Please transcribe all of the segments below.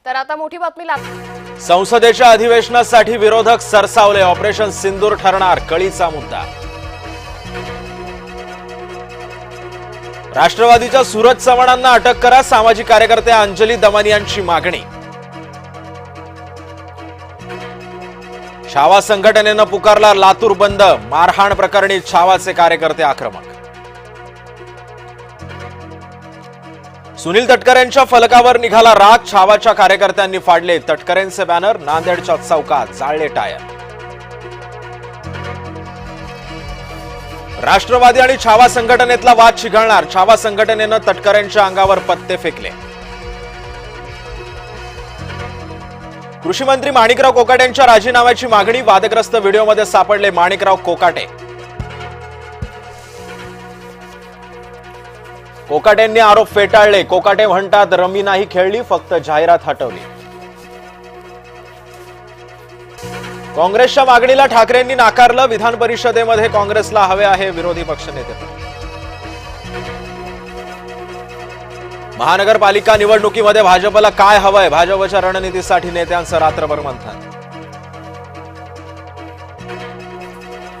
तर आता मोठी बातमी लागते। संसदेच्या अधिवेशनासाठी विरोधक सरसावले, ऑपरेशन सिंदूर ठरणार कळीचा मुद्दा। राष्ट्रवादीच्या सूरज चव्हाणांना अटक करा, सामाजिक कार्यकर्त्या अंजली दमानी यांची मागणी। छावा संघटनेनं पुकारला लातूर बंद, मारहाण प्रकरणी छावाचे कार्यकर्ते आक्रमक। सुनील तटकरेंच्या फलकावर निघाला राग, छावाच्या कार्यकर्त्यांनी फाडले तटकरेंचे बॅनर, नांदेडच्या चौकात जाळले टायर। राष्ट्रवादी आणि छावा संघटनेतला वाद चिघळणार, छावा संघटनेनं तटकरेंच्या अंगावर पत्ते फेकले। कृषी मंत्री माणिकराव कोकाटेंच्या राजीनाम्याची मागणी, वादग्रस्त व्हिडिओमध्ये सापडले माणिकराव कोकाटे। कोकाटेंनी आरोप फेटाळले, कोकाटे म्हणतात रमी नाही खेळली, फक्त जाहिरात हटवली। काँग्रेसच्या मागणीला ठाकरेंनी नाकारलं, विधान परिषदेमध्ये काँग्रेसला हवे आहे विरोधी पक्षनेतेपद। महानगरपालिका निवडणुकीमध्ये भाजपला काय हवंय, भाजपच्या रणनीतीसाठी नेत्यांचं रात्रभर मंथन।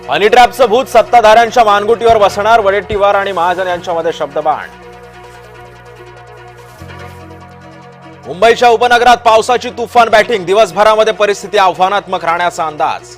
हनी ट्रॅपचं भूत सत्ताधाऱ्यांच्या मानगुटीवर बसणार, वडेट्टीवार आणि महाजन यांच्यामध्ये शब्दबाण। मुंबईच्या उपनगरात पावसाची तुफान बॅटिंग, दिवसभरामध्ये परिस्थिती आव्हानात्मक राहण्याचा अंदाज।